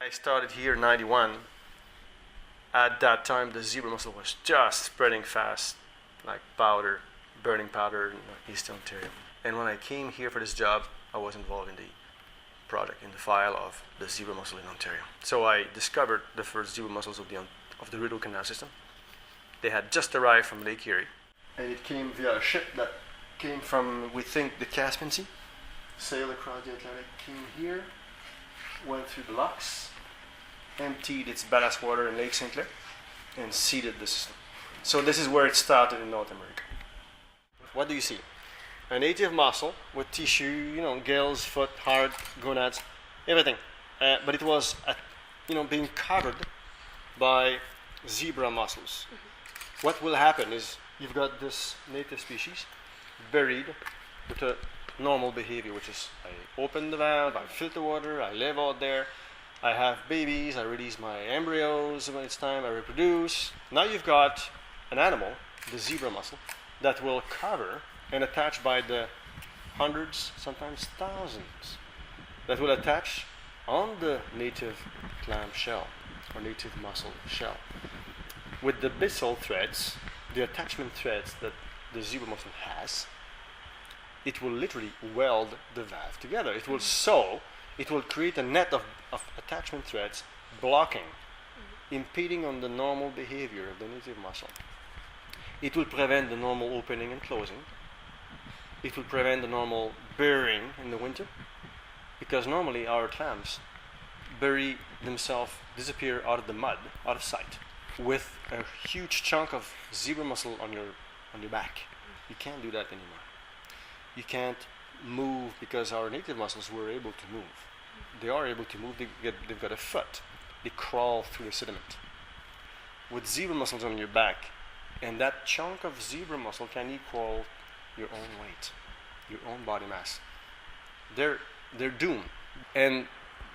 I started here in 91. At that time, the zebra mussel was just spreading fast, like powder, burning powder in Eastern Ontario. And when I came here for this job, I was involved in the project, in the file of the zebra mussel in Ontario. So I discovered the first zebra mussels of the Rideau Canal system. They had just arrived from Lake Erie. And it came via a ship that came from, we think, the Caspian Sea, sailed across the Atlantic, came here, went through the locks, emptied its ballast water in Lake St. Clair, and seeded the system. So this is where it started in North America. What do you see? A native mussel with tissue, gills, foot, heart, gonads, everything. But it was, being covered by zebra mussels. Mm-hmm. What will happen is you've got this native species buried with a normal behavior, which is I open the valve, I filter water, I live out there, I have babies, I release my embryos when it's time, I reproduce. Now you've got an animal, the zebra mussel, that will cover and attach by the hundreds, sometimes thousands, that will attach on the native clam shell or native mussel shell. With the byssal threads, the attachment threads that the zebra mussel has, it will literally weld the valve together. It will sew, it will create a net of attachment threads blocking, impeding on the normal behavior of the native mussel. It will prevent the normal opening and closing. It will prevent the normal burying in the winter, because normally our clams bury themselves, disappear out of the mud, out of sight, with a huge chunk of zebra mussel on your back. You can't do that anymore. You can't move because our native mussels were able to move. They are able to move, they've got a foot. They crawl through the sediment. With zebra mussels on your back, and that chunk of zebra mussel can equal your own weight, your own body mass. They're doomed. And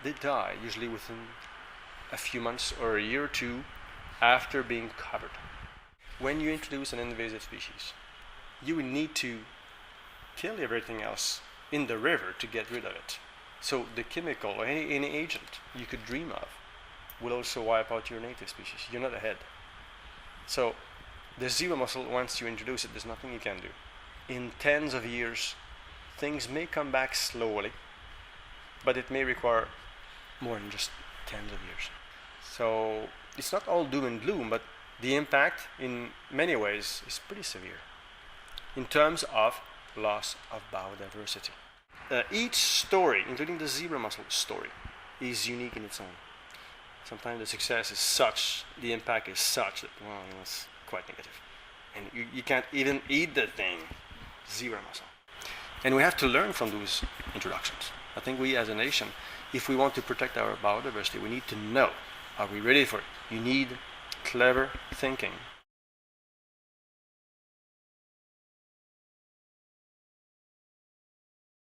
they die usually within a few months or a year or two after being covered. When you introduce an invasive species, you need to kill everything else in the river to get rid of it. So the chemical or any agent you could dream of will also wipe out your native species. You're not ahead. So the zebra mussel, once you introduce it, there's nothing you can do. In tens of years, things may come back slowly, but it may require more than just tens of years. So it's not all doom and gloom, but the impact in many ways is pretty severe in terms of loss of biodiversity. Each story, including the zebra mussel story, is unique in its own. Sometimes the success is such, the impact is such that, it's quite negative. And you can't even eat the thing, zebra mussel. And we have to learn from those introductions. I think we as a nation, if we want to protect our biodiversity, we need to know, are we ready for it? You need clever thinking